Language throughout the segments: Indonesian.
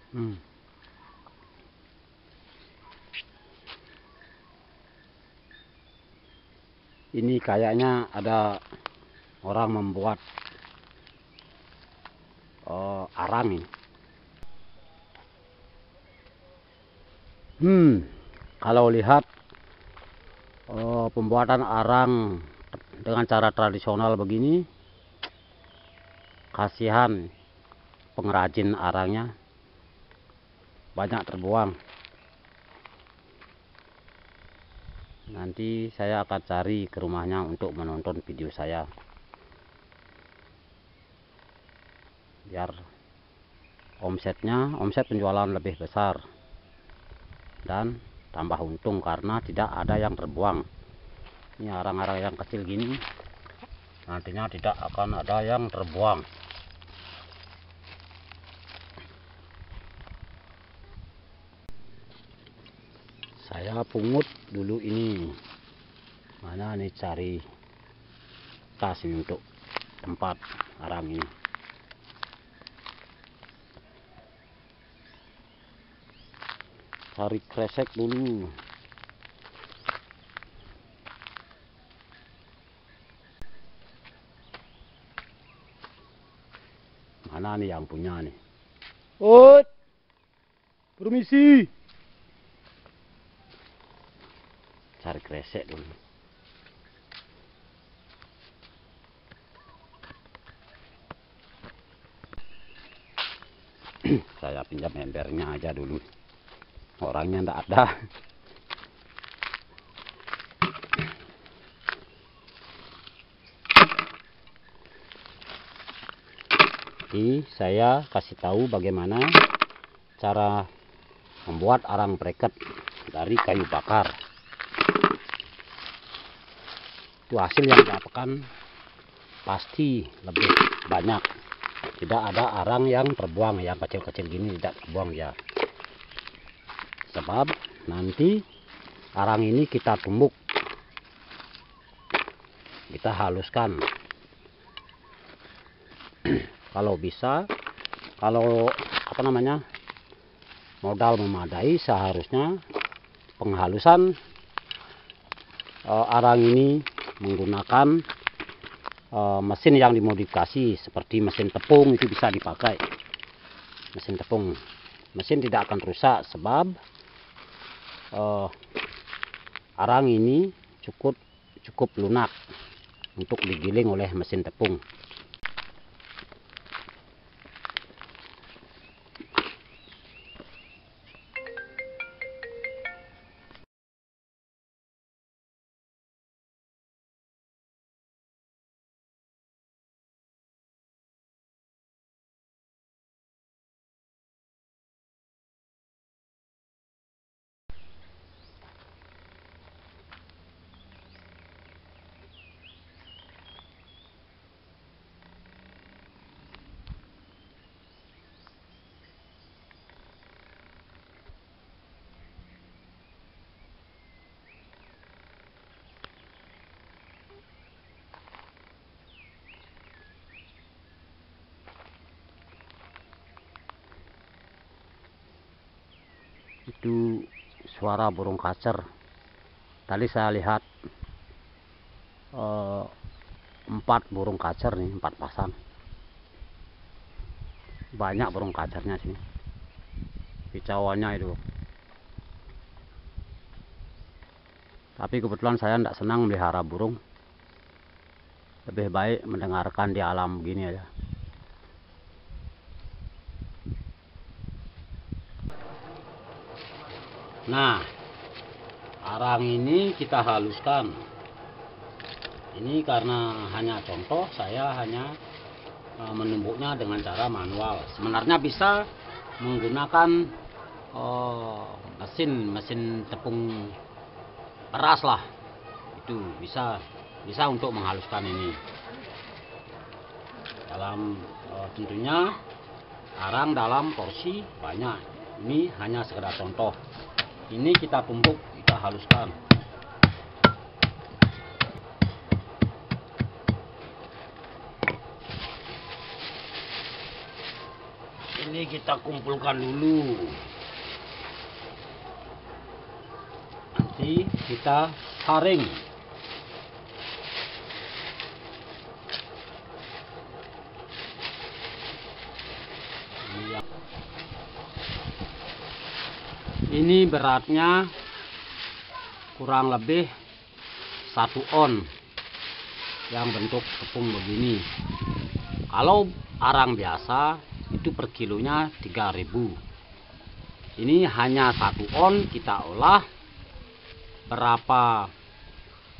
Hmm. Ini kayaknya ada orang membuat arang ini. Kalau lihat pembuatan arang dengan cara tradisional begini, kasihan pengrajin arangnya, banyak terbuang. Nanti saya akan cari ke rumahnya untuk menonton video saya, biar omset penjualan lebih besar dan tambah untung karena tidak ada yang terbuang. Ini arang-arang yang kecil gini nantinya tidak akan ada yang terbuang. Saya pungut dulu ini. Mana nih cari tas ini untuk tempat arang ini. Cari kresek dulu. Mana nih yang punya nih? Oh, permisi. Cari kresek dulu. Saya pinjam embernya aja dulu. Orangnya enggak ada. Jadi saya kasih tahu bagaimana cara membuat arang breket dari kayu bakar. Itu hasil yang didapatkan pasti lebih banyak. Tidak ada arang yang terbuang, yang kecil-kecil gini tidak terbuang ya. Sebab nanti arang ini kita tumbuk, kita haluskan. Kalau bisa, kalau modal memadai, seharusnya penghalusan arang ini menggunakan mesin yang dimodifikasi seperti mesin tepung. Itu bisa dipakai mesin tepung. Mesin tidak akan rusak sebab arang ini cukup lunak untuk digiling oleh mesin tepung. Itu suara burung kacer. Tadi saya lihat 4 burung kacer nih, 4 pasang. Banyak burung kacernya sini. Kicauannya itu. Tapi kebetulan saya tidak senang melihara burung. Lebih baik mendengarkan di alam begini aja. Nah, arang ini kita haluskan. Ini karena hanya contoh, saya hanya menumbuknya dengan cara manual. Sebenarnya bisa menggunakan mesin tepung keras lah. Itu bisa untuk menghaluskan ini. Dalam tentunya arang dalam porsi banyak. Ini hanya sekedar contoh. Ini kita tumbuk, kita haluskan. Ini kita kumpulkan dulu. Nanti kita saring. Ini beratnya kurang lebih 1 on yang bentuk tepung begini. Kalau arang biasa itu per kilonya 3.000. Ini hanya 1 on, kita olah berapa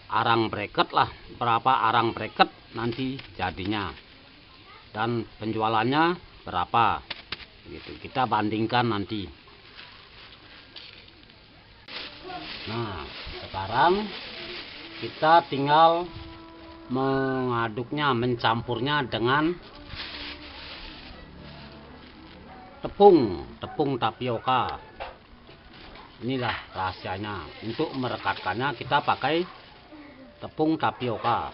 arang bracket lah, berapa arang bracket nanti jadinya, dan penjualannya berapa gitu. Kita bandingkan nanti. Nah, sekarang kita tinggal mengaduknya, mencampurnya dengan tepung tapioka. Inilah rahasianya. Untuk merekatkannya kita pakai tepung tapioka.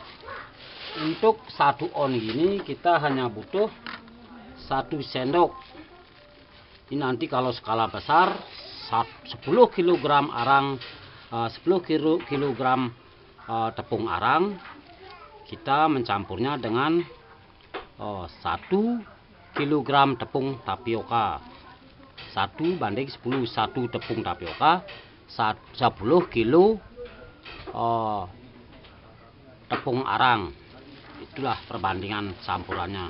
Untuk 1 on ini kita hanya butuh 1 sendok. Ini nanti kalau skala besar 10 kg arang, 10 kg tepung arang, kita mencampurnya dengan 1 kg tepung tapioka. 1 banding 10, 1 tepung tapioka 10 kilo tepung arang. Itulah perbandingan campurannya.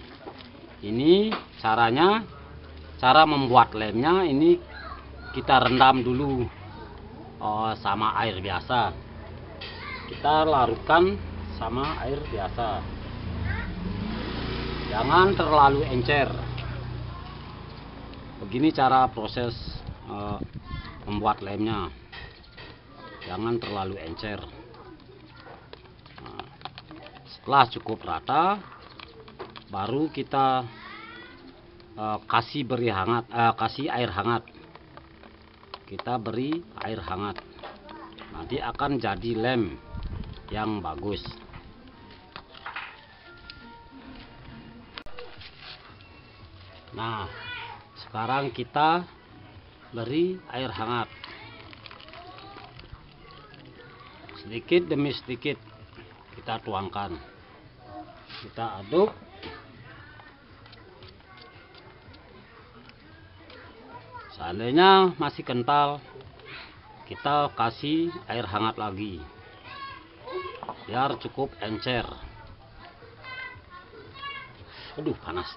Ini caranya, cara membuat lemnya ini kita rendam dulu sama air biasa. Kita larutkan sama air biasa. Jangan terlalu encer. Begini cara proses membuat lemnya. Jangan terlalu encer. Nah, setelah cukup rata, baru kita kasih air hangat. Kita beri air hangat. Nanti akan jadi lem yang bagus. Nah, sekarang kita beri air hangat. Sedikit demi sedikit kita tuangkan. Kita aduk. Seandainya masih kental, kita kasih air hangat lagi biar cukup encer. Aduh, panas.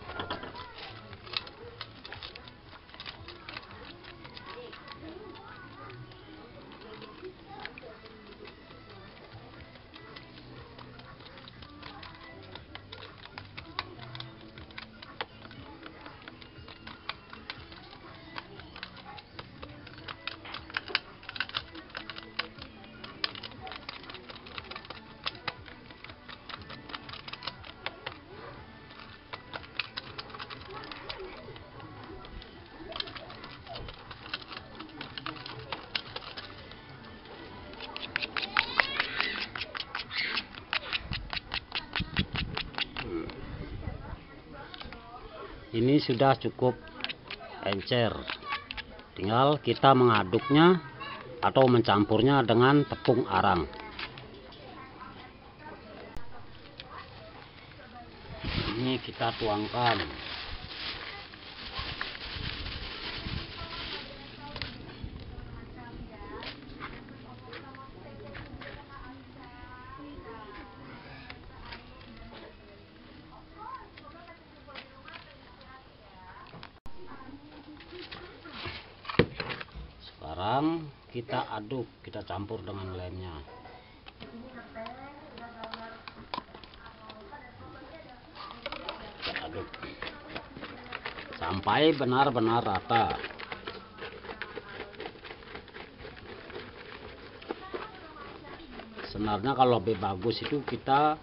Ini sudah cukup encer. Tinggal kita mengaduknya atau mencampurnya dengan tepung arang. Ini kita tuangkan. Sekarang kita aduk, kita campur dengan lemnya. Kita aduk sampai benar-benar rata. Sebenarnya kalau lebih bagus itu kita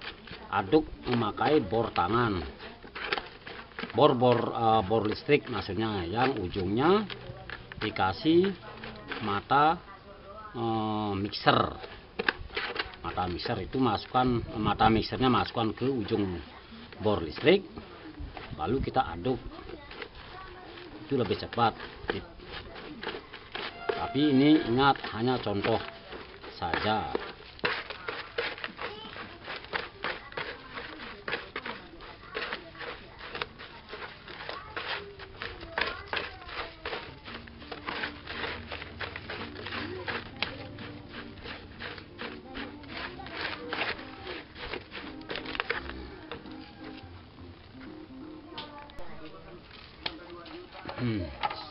aduk memakai bor tangan, bor listrik maksudnya, yang ujungnya dikasih mata mixer. Mata mixer itu mata mixernya masukkan ke ujung bor listrik, lalu kita aduk. itu lebih cepat. Tapi ini ingat, hanya contoh saja.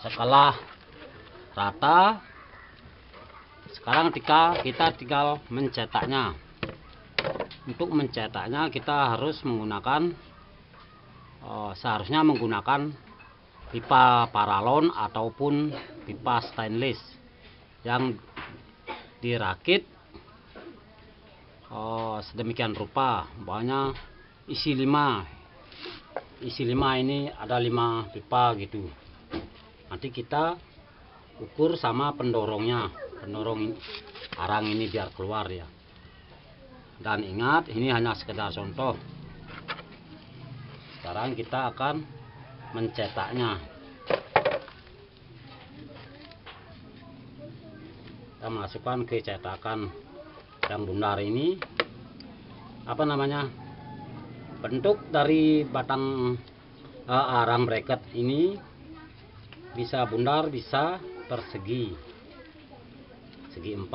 Setelah rata, sekarang kita tinggal mencetaknya. Untuk mencetaknya kita harus menggunakan seharusnya menggunakan pipa paralon ataupun pipa stainless yang dirakit sedemikian rupa. Banyak isi 5 ini ada 5 pipa gitu. Nanti kita ukur sama pendorong arang ini biar keluar ya. Dan ingat, ini hanya sekedar contoh. Sekarang kita akan mencetaknya. Kita masukkan ke cetakan yang bundar ini. Apa namanya? Bentuk dari batang arang bracket ini bisa bundar, bisa persegi, segi 4.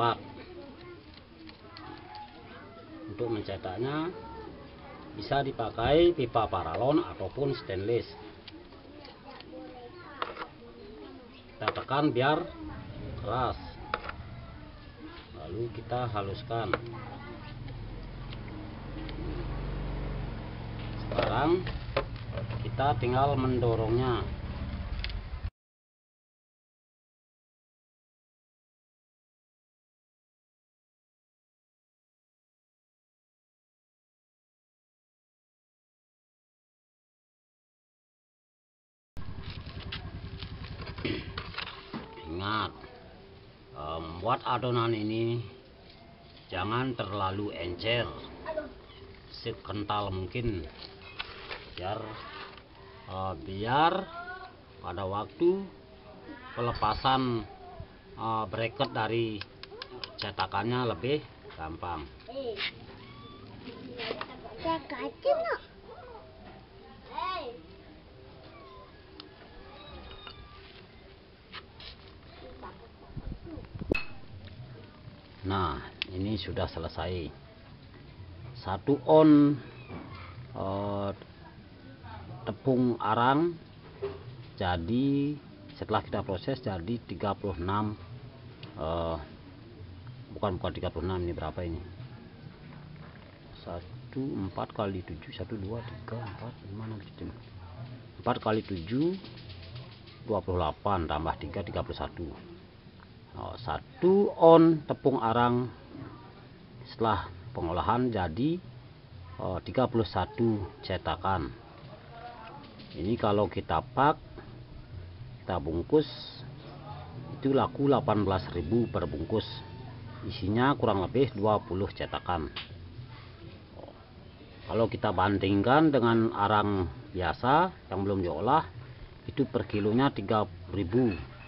Untuk mencetaknya bisa dipakai pipa paralon ataupun stainless. Kita tekan biar keras, lalu kita haluskan. Sekarang kita tinggal mendorongnya. Ingat, buat adonan ini jangan terlalu encer, sekental mungkin, biar pada waktu pelepasan bracket dari cetakannya lebih gampang. Nah, ini sudah selesai. 1 on tepung arang jadi, setelah kita proses jadi 36 bukan 36, ini berapa ini? 4 kali 7, 1 2 3 4 5 6 7 4 kali 7 28 tambah 3 31. 1 on tepung arang setelah pengolahan jadi 31 cetakan. Ini kalau kita pak, kita bungkus, itu laku 18.000 per bungkus. Isinya kurang lebih 20 cetakan. Kalau kita bandingkan dengan arang biasa yang belum diolah, itu per kilonya 3.000.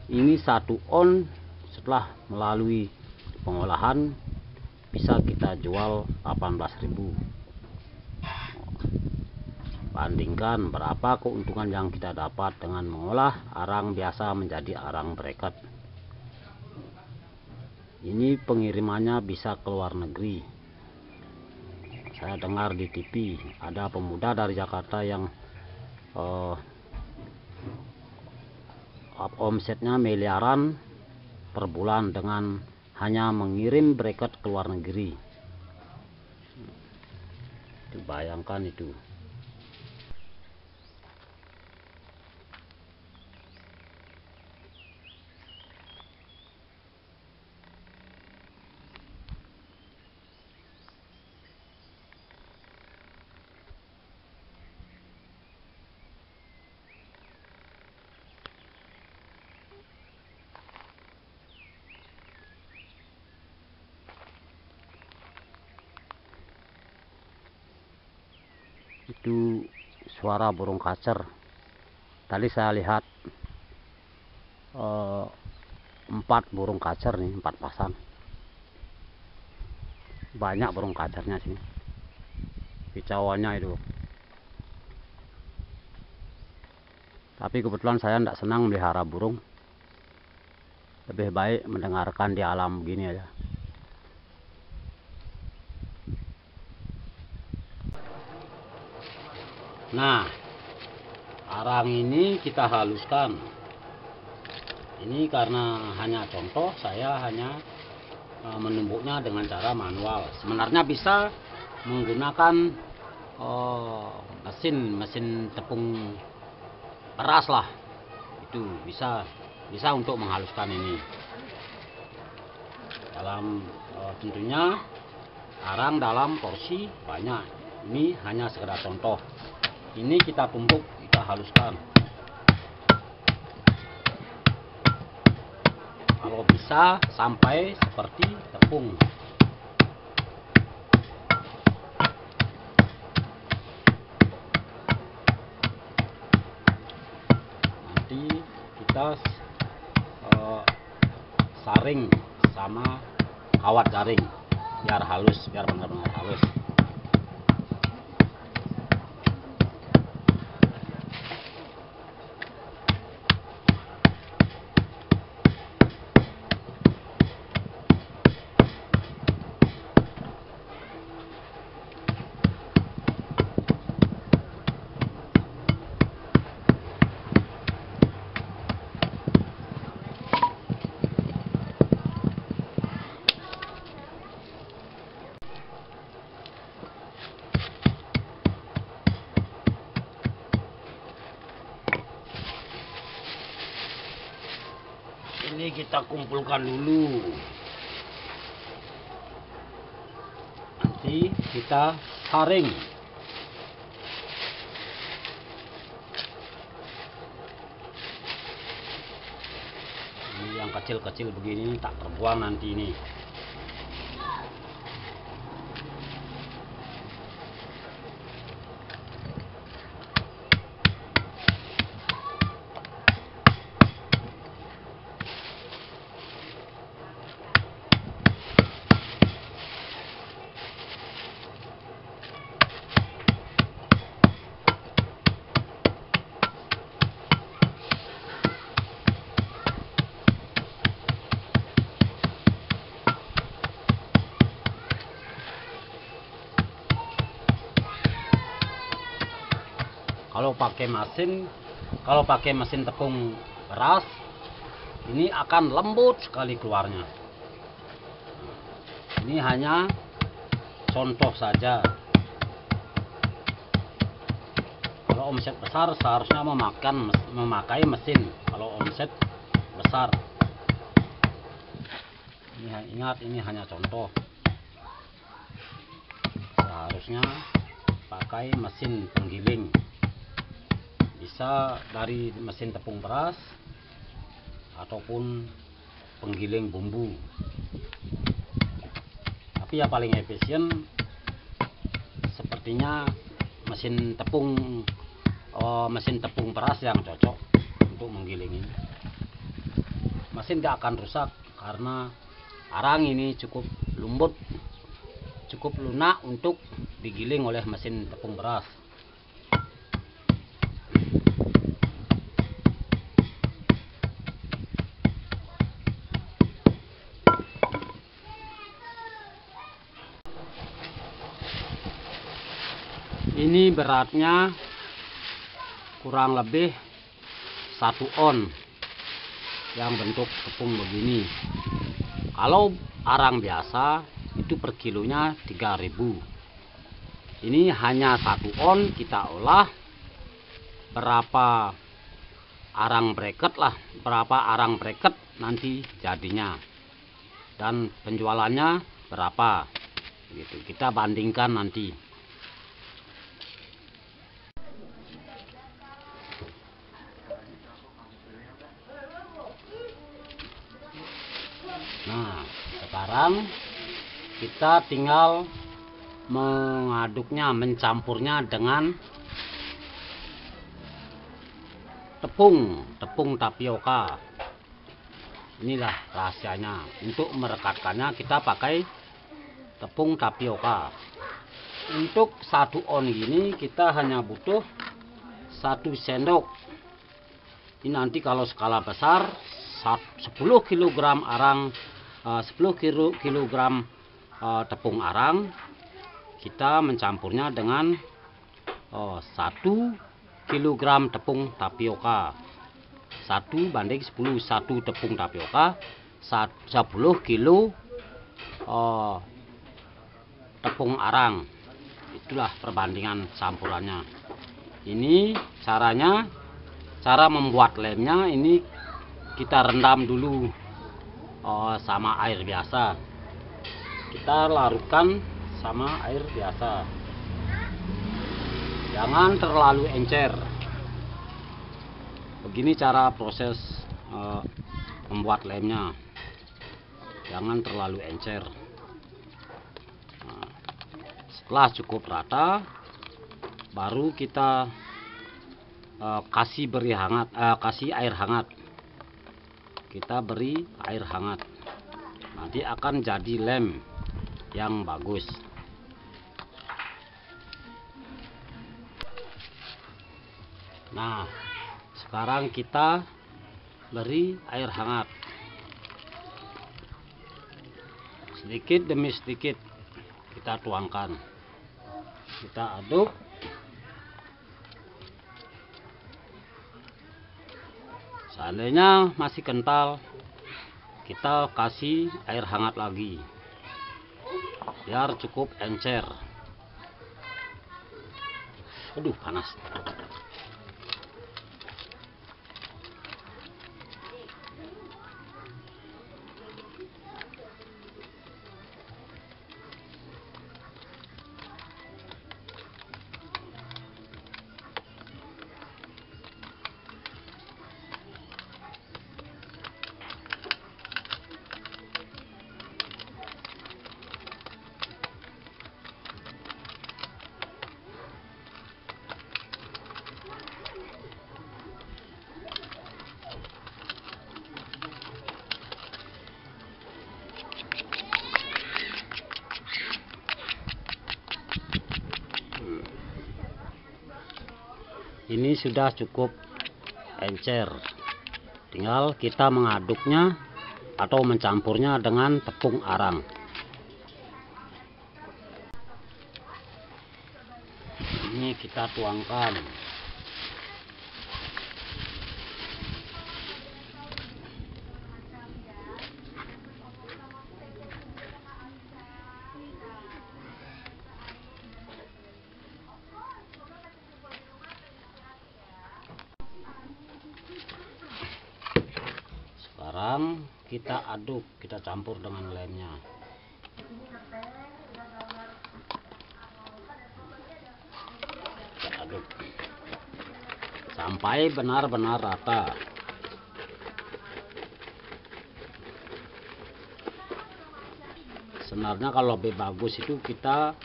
Ini 1 on setelah melalui pengolahan bisa kita jual 18.000. Bandingkan berapa keuntungan yang kita dapat dengan mengolah arang biasa menjadi arang bracket. Ini pengirimannya bisa ke luar negeri. Saya dengar di TV ada pemuda dari Jakarta yang omsetnya miliaran per bulan dengan hanya mengirim bracket ke luar negeri. Bayangkan itu. Itu suara burung kacer. Tadi saya lihat 4 burung kacer nih, 4 pasang. Banyak burung kacernya sini, kicauannya itu. Tapi kebetulan saya tidak senang melihara burung, lebih baik mendengarkan di alam begini aja. Nah, arang ini kita haluskan. Ini karena hanya contoh, saya hanya menumbuknya dengan cara manual. Sebenarnya bisa menggunakan mesin tepung peras lah, itu bisa untuk menghaluskan ini. Dalam tentunya arang dalam porsi banyak. Ini hanya sekedar contoh. Ini kita tumbuk, kita haluskan. Kalau bisa sampai seperti tepung. Nanti kita saring sama kawat garing biar halus, biar benar-benar halus. Ini kita kumpulkan dulu, nanti kita saring. Ini yang kecil-kecil begini tak terbuang nanti ini. Kalau pakai mesin tepung beras, ini akan lembut sekali keluarnya. Ini hanya contoh saja. Kalau omset besar seharusnya memakai mesin. Kalau omset besar, ini ingat, ini hanya contoh. Seharusnya pakai mesin penggiling. Bisa dari mesin tepung beras ataupun penggiling bumbu. Tapi ya paling efisien sepertinya mesin tepung beras yang cocok untuk menggiling ini. Mesin gak akan rusak karena arang ini cukup lembut, cukup lunak untuk digiling oleh mesin tepung beras. Ini beratnya kurang lebih 1 on yang bentuk tepung begini. Kalau arang biasa itu per kilonya 3.000. Ini hanya 1 on, kita olah berapa arang bracket nanti jadinya, dan penjualannya berapa gitu. Kita bandingkan nanti. Nah, sekarang kita tinggal mencampurnya dengan tepung tapioka. Inilah rahasianya. Untuk merekatkannya kita pakai tepung tapioka. Untuk 1 on ini kita hanya butuh 1 sendok. Ini nanti kalau skala besar 10 kg arang, 10 kg tepung arang, kita mencampurnya dengan 1 kg tepung tapioka. 1:10, 1 tepung tapioka 10 kilo tepung arang. Itulah perbandingan campurannya. Ini cara membuat lemnya. Ini kita rendam dulu sama air biasa. Kita larutkan sama air biasa. Jangan terlalu encer. Begini cara proses membuat lemnya. Jangan terlalu encer. Setelah cukup rata, baru kita kasih air hangat. Kita beri air hangat. Nanti akan jadi lem yang bagus. Nah, sekarang kita beri air hangat. Sedikit demi sedikit kita tuangkan. Kita aduk. Seandainya masih kental, kita kasih air hangat lagi biar cukup encer. Aduh, panas. Ini sudah cukup encer. Tinggal kita mengaduknya atau mencampurnya dengan tepung arang. Ini kita tuangkan. Sekarang kita aduk, kita campur dengan lemnya. Kita aduk sampai benar-benar rata. Sebenarnya kalau lebih bagus itu kita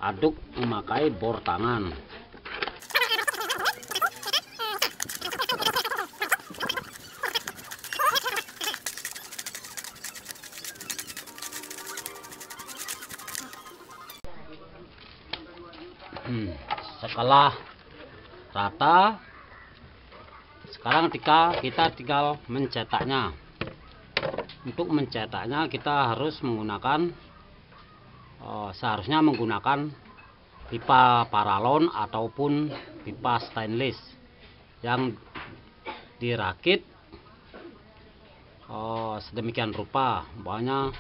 aduk memakai bor tangan. Setelah rata, sekarang kita tinggal mencetaknya. Untuk mencetaknya kita harus menggunakan seharusnya menggunakan pipa paralon ataupun pipa stainless yang dirakit sedemikian rupa. Pokoknya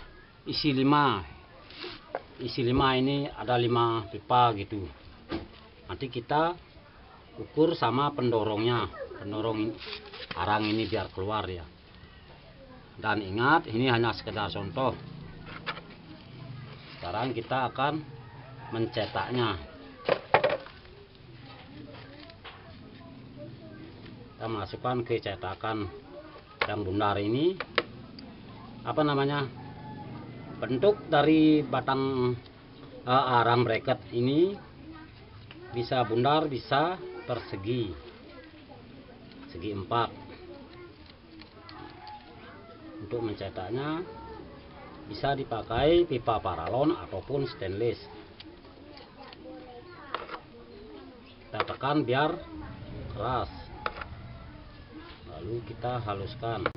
isi 5 ini ada 5 pipa gitu. Nanti kita ukur sama pendorong arang ini biar keluar ya. Dan ingat, ini hanya sekedar contoh. Sekarang kita akan mencetaknya. Kita masukkan ke cetakan yang bundar ini. Apa namanya? Bentuk dari batang arang bracket ini bisa bundar, bisa persegi. segi 4. Untuk mencetaknya bisa dipakai pipa paralon ataupun stainless. Kita tekan biar keras, lalu kita haluskan.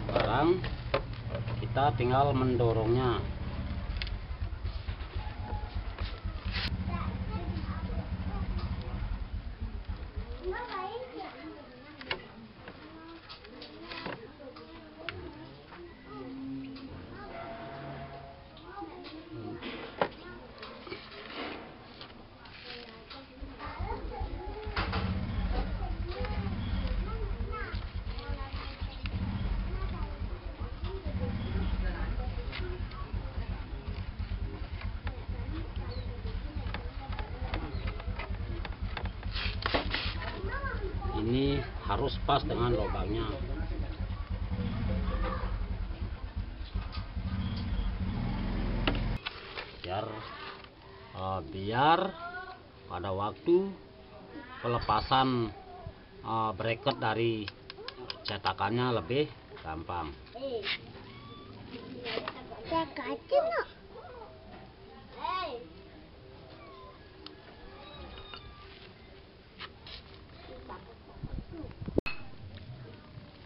Sekarang kita tinggal mendorongnya. Ini harus pas dengan lubangnya. Biar pada waktu pelepasan bracket dari cetakannya lebih gampang.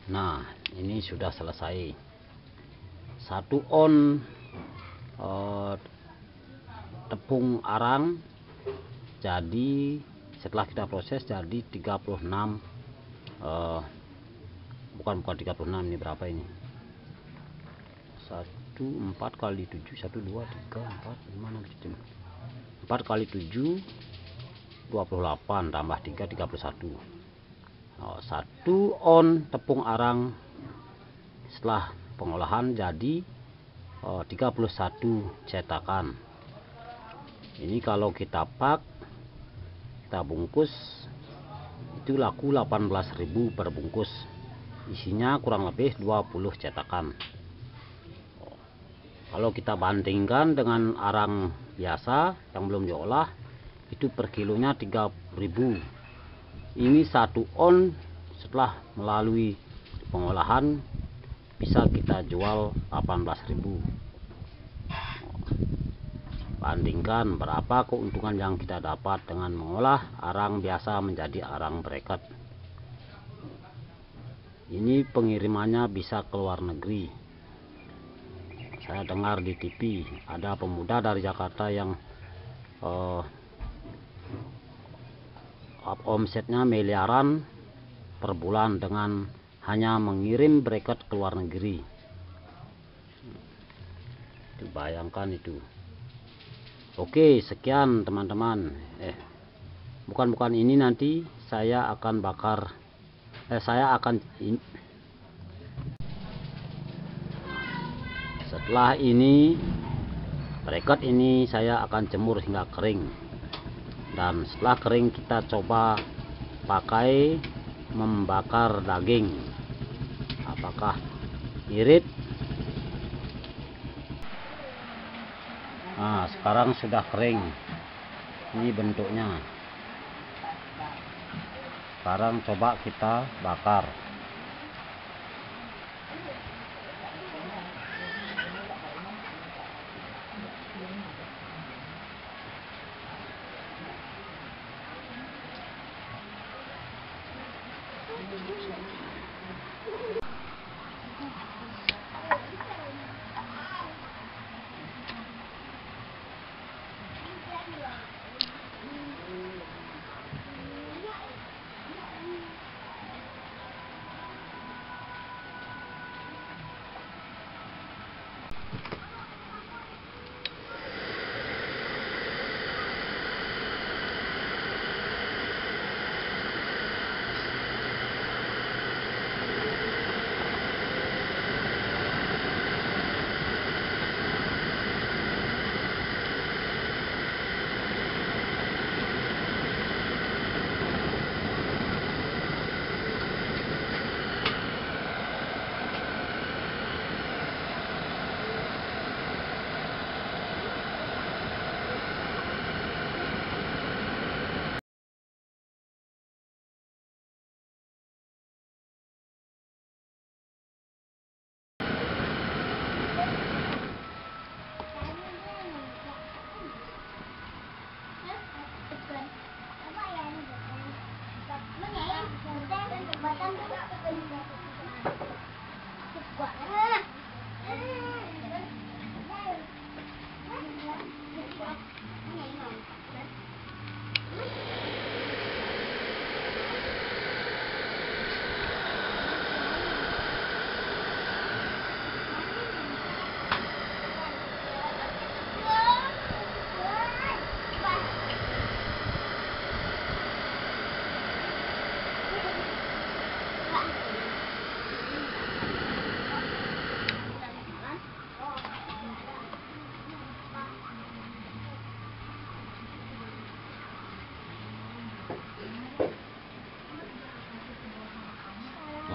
Nah, ini sudah selesai. 1 on tepung arang jadi, setelah kita proses jadi 36, bukan 36, ini berapa ini? 4 kali 7, 1 2 3 4 5 6 7, 4 kali 7 28 tambah 3 31. 1 on tepung arang setelah pengolahan jadi 31 cetakan. Ini kalau kita pak, kita bungkus, itu laku 18.000 per bungkus. Isinya kurang lebih 20 cetakan. Kalau kita bandingkan dengan arang biasa yang belum diolah, itu per kilonya 3.000. Ini 1 on setelah melalui pengolahan bisa kita jual 18.000. Bandingkan berapa keuntungan yang kita dapat dengan mengolah arang biasa menjadi arang bracket. Ini pengirimannya bisa ke luar negeri. Saya dengar di TV ada pemuda dari Jakarta yang omsetnya miliaran per bulan dengan hanya mengirim bracket ke luar negeri. Dibayangkan itu. Oke, sekian teman-teman. Bukan ini, nanti saya akan bakar. Setelah ini bracket ini saya akan jemur hingga kering. Dan setelah kering kita coba pakai membakar daging. Apakah irit? Nah, sekarang sudah kering. Ini bentuknya. Sekarang coba kita bakar.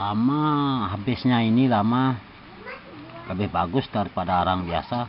Lama habisnya, ini lama lebih bagus daripada arang biasa.